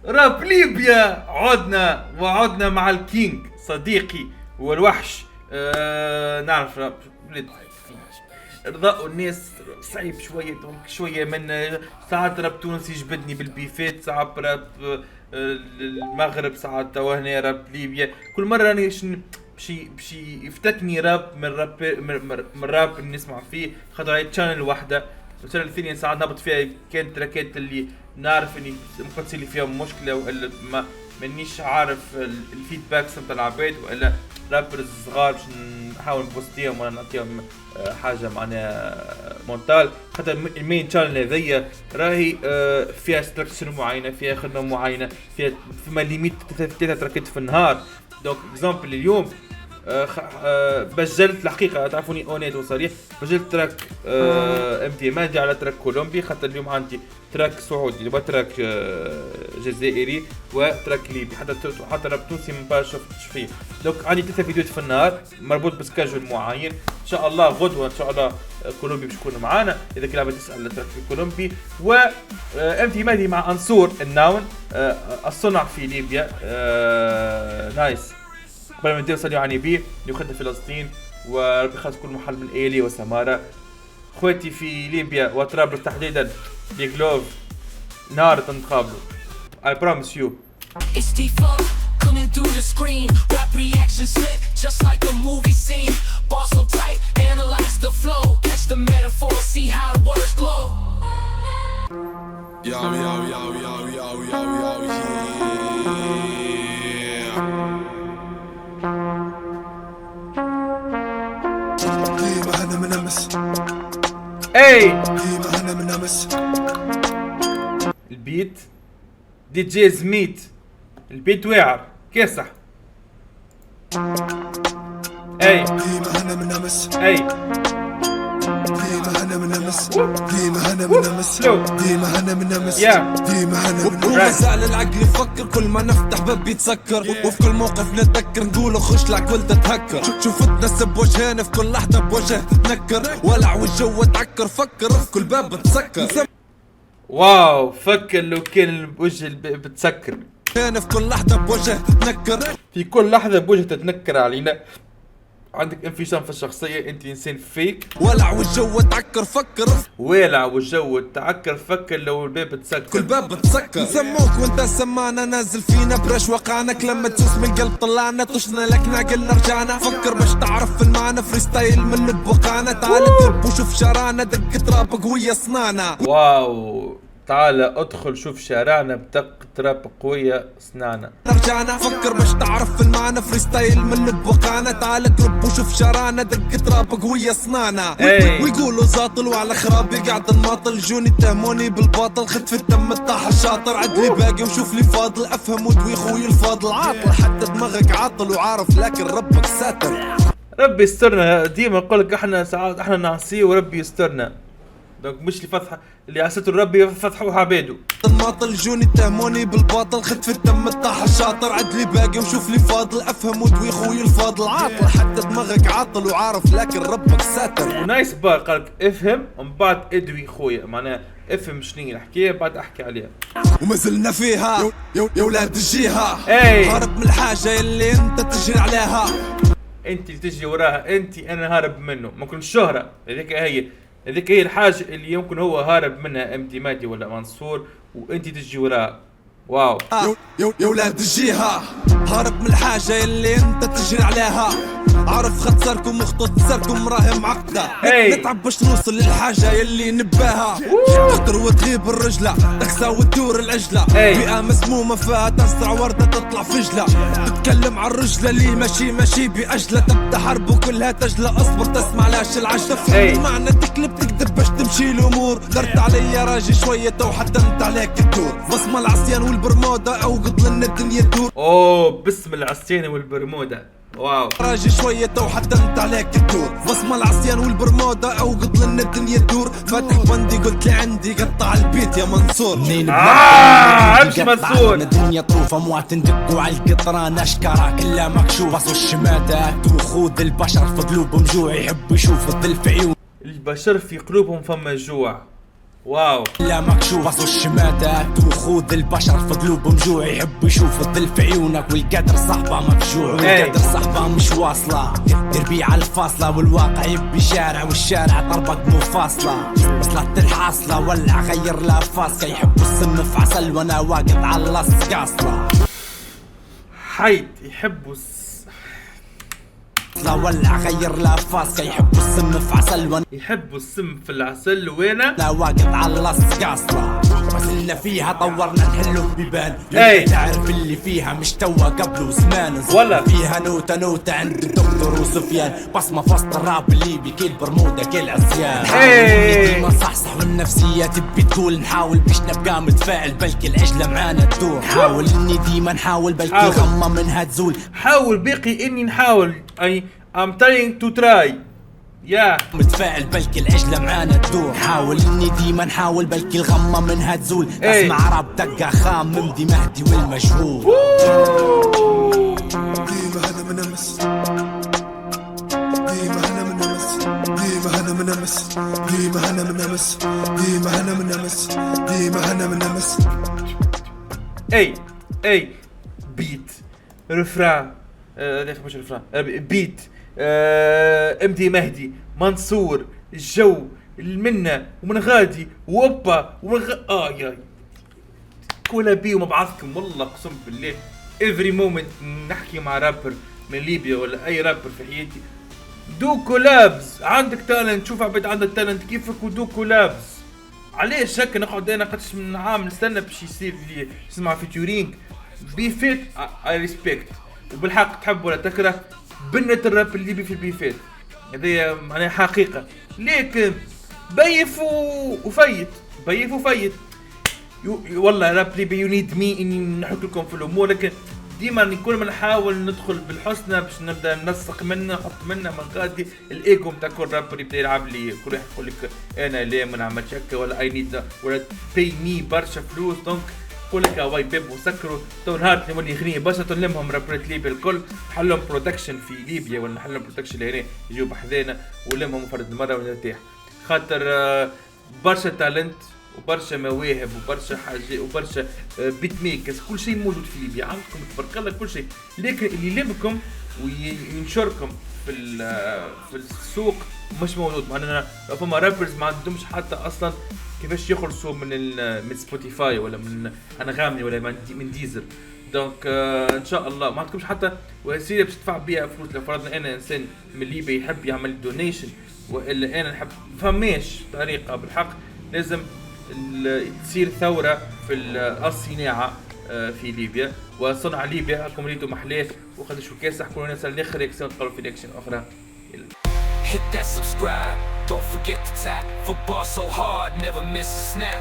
راب ليبيا عدنا مع الكينج صديقي والوحش. نعرف راب ارضاء الناس صعيب شويه من ساعات راب تونسي يجبدني بالبيفات، ساعات راب المغرب، ساعات توا هنا راب ليبيا. كل مره راني بشي يفتتني راب من راب اللي نسمع فيه، خاطر هاي تشانل واحده. التشانل الثانيه ساعات نهبط فيها كانت تراكات اللي نعرف اني ممكن تصير لي فيها مشكله، والا مانيش عارف الفيدباكس نتاع العباد، والا رابرز صغار باش نحاول نبوستيهم ولا نعطيهم حاجه معناها مونتال. خاطر المين تشانل هذيا راهي فيها ستراكشر معينه، فيها خدمه معينه، فيما ليميت 3 تراكات في النهار. دونك اكزامبل اليوم بجلت الحقيقه، تعرفوني اونيت وصريح، بجلت تراك ام تي مادي على تراك كولومبي، خاطر اليوم عندي تراك سعودي وتراك جزائري وتراك ليبي، حتى راب تونسي ما شفتش فيه. دونك عندي 3 فيديوهات في النهار مربوط بسكاجول معين. ان شاء الله غدوه ان شاء الله كولومبي باش يكون معانا اذا كنت تسال على تراك كولومبي. و ام تي مادي مع انصور الناون، الصنع في ليبيا. نايس. قبل ما ندير صلي على النبي يخدم فلسطين، وربي يخلص كل محل من ايلي وسماره. خواتي في ليبيا وطرابلس تحديدا، بيج لوف، نهار تنتقابلوا. I promise you. It's T-Funk coming through the screen. Rap reaction slick, just like a movie scene. Ball so tight, analyze the flow. Catch the metaphor, see how the words glow. Yo, yo, yo, yo, yo, yo, yo, yeah. ديما هنا منمس. اي ديما هنا منمس. البيت دي جي زميت، البيت واعر كاسح. اي ديما هنا منمس. اي ديما هنا منمس. ديما هنا منمس. ديما هنا منمس. ديما هنا منمس. وما زال العقل يفكر، كل ما نفتح باب بيتسكر، وفي كل موقف نتذكر نقول خش لك ولد تهكر. شوفتنا سب وجهين في كل لحظة بوجه تتنكر، ولع والجو تعكر، فكر في كل باب بتسكر. واو فكر لو كان بوجه بتسكر، في كل لحظة بوجه تتنكر، في كل لحظة بوجه تتنكر علينا. عندك انفصام في الشخصية، انت انسان فيك. ولع والجو تعكر، فكر والع والجو تعكر، فكر لو الباب تسكر، كل باب بتسكر. سموك وانت سمانا، نازل فينا برش وقعنك، لما تسوس من القلب طلعنا، طشنا لك ناقلنا رجعنا. فكر باش تعرف المعنى، فريستايل من بوقانا. تعال تلب وشوف شرانا، دق تراب قوية صنانا. واو تعال ادخل شوف شارعنا، بدق تراب قوية صنعنا. رجعنا فكر باش تعرف المعنى، فريستايل من بوقانا. تعال ترب وشوف شرانا، دق تراب قوية صنعنا. ويقولوا زاطل وعلى خرابي قاعد نماطل، جوني اتهموني بالباطل، خدت في الدم الطاح الشاطر. عدلي باقي وشوف لي فاضل، افهم ودوي خوي الفاضل. عاطل حتى دماغك عاطل وعارف، لكن ربك ساتر. ربي يسترنا. ديما نقولك احنا ساعات احنا نعصيه وربي يسترنا. دونك مش اللي فتحه اللي عسيتوا ربي فتحوها عباده. الماطل جوني اتهموني بالباطل، خدت في الدم الطاح الشاطر. عدلي باقي وشوف لي فاضل، افهم ودوي خوي الفاضل. عاطل حتى دماغك عاطل وعارف، لكن ربك ساتر. ونايس بار قالك افهم ومن بعد ادوي خويا، معناها افهم شنو الحكايه بعد احكي عليها. وما زلنا فيها يا ولاد الجهه، اي هارب من الحاجه اللي انت تجري عليها. انت اللي تجي وراها، انت انا هارب منه. ممكن الشهره هذيك هي الحاجه اللي يمكن هو هارب منها ام تي مادي ولا منصور، وانت تجي وراها. واو يا ولاد الجهه، هارب من الحاجه اللي انت تجري عليها. عارف خط سركم وخطوط سركم راهي معقده، نتعب باش نوصل للحاجه يلي نباها. تقدر وتغيب الرجله، تخسى وتدور العجله. بيئه مسمومه فيها تزرع ورده تطلع فجله. تتكلم عن الرجله اللي ماشي باجله، تبدا حرب وكلها تجله. اصبر تسمع لاش العجله، تفهم المعنى تكلب تكذب باش تمشي الامور. درت عليا راجي شويه تو حتمت عليك الدور. بصمه العصيان والبرمودا اوقد لنا الدنيا تدور. اوه باسم العصيان والبرمودا. واو راجي شوية تو حتمت عليك الدور. بصمة العصيان والبرمودا اوقد لنا الدنيا تدور. فاتح بندي قلت لي عندي قطع البيت يا منصور. امشي منصور. الدنيا طروف اموات ندقوا على القطران، اشكرا كلها مكشوف. بصوا الشماتات وخوذ البشر في قلوبهم جوع، يحب يشوف الظل في عيون. البشر في قلوبهم فما جوع، واو لا مكشوف بصوا الشماتات وخوذ البشر في قلوبهم جوع يحب يشوف الظل في عيونك والقدر صحبة مفجوع والقدر صحبة مش واصلة تربية على الفاصلة والواقع يبي شارع والشارع طربك مو فاصلة وصلت الحاصلة ولع غير لا فاسكة يحبوا السم في عسل وانا واقف على اللص قاصلة حيد يحبوا لا ولع غير لا فاسكة يحبوا السم في عسل وانا يحبوا السم في العسل وينه لا واقف على اللص قاصلة وصلنا فيها طورنا نحلو ببيبان اي تعرف اللي فيها مش توا قبل زمان ولا فيها نوتة عند الدكتور وسفيان بصمة في وسط الراب الليبي كل برمودا كل عصيان نحاول ديما صحصح والنفسية تبي تقول نحاول باش نبقى متفاعل بلكي العجلة معانا تدور حاول اني ديما نحاول بلكي الغمة منها تزول حاول بقي اني نحاول اي I'm trying to try متفاعل بلكي العجلة معانا تدور حاول اني ديما نحاول بلكي الغمة منها تزول اسمع راب دقة خام ممدي مهدي والمشهور ديما هنا منمس ديما هنا منمس ديما هنا منمس ديما هنا منمس ديما هنا منمس ديما هنا منمس اي بيت رفران مش رفران بيت امدي مهدي منصور الجو المنة ومن غادي وأوبا ياي كولا بي وما بعضكم والله قسم بالله every moment نحكي مع رابر من ليبيا ولا اي رابر في حياتي دو كولابز عندك تالنت شوف عبيد عندك تالنت كيفك ودو كولابز علاش هكا نقعد انا قدش من عام نستنى باش يصير لي اسمع فيتورينج بيفيت اي ريسبكت وبالحق تحب ولا تكره بنة الراب الليبي في البيفات هذه معناها حقيقة لكن بيف وفيت بيف وفيت والله راب ليبي يو نيد مي اني نحط لكم في الامور لكن ديما كل ما نحاول ندخل بالحسنى باش نبدا ننسق منه نحط منه من غادي الايجو نتاع كل رابر يبدا يلعب لي كل واحد يقول لك انا لا ما نعملش هكا ولا اي نيد ولا باي مي برشا فلوس دونك يقول لك واي بيب وسكروا تو نهار نولي يغني برشا تلمهم رابرات ليبيا الكل نحلهم برودكشن في ليبيا ولا نحلهم برودكشن لهنا يجيو بحذانا ولمهم فرد مره ونرتاح خاطر برشا تالنت وبرشا مواهب وبرشا حاجات وبرشا بيت ميكرز كل شيء موجود في ليبيا عندكم تبارك الله كل شيء لكن اللي يلمكم وينشركم في السوق مش موجود معناها فما رابرز ما عندهمش حتى اصلا كيفاش يخلصوا من سبوتيفاي ولا من انغامي ولا من ديزر دونك ان شاء الله ما عندكمش حتى وسيله باش تدفع بيها فلوس لو فرضنا انا انسان من ليبيا يحب يعمل دونيشن والا انا نحب فماش طريقه بالحق لازم تصير ثوره في الصناعه في ليبيا وصنع ليبيا راكم ريتوا محلات وخدشوا كاس حكوا لنا صار نخرج رياكسيون قالوا في رياكشن اخرى Hit that subscribe, don't forget to tap. Football so hard, never miss a snap.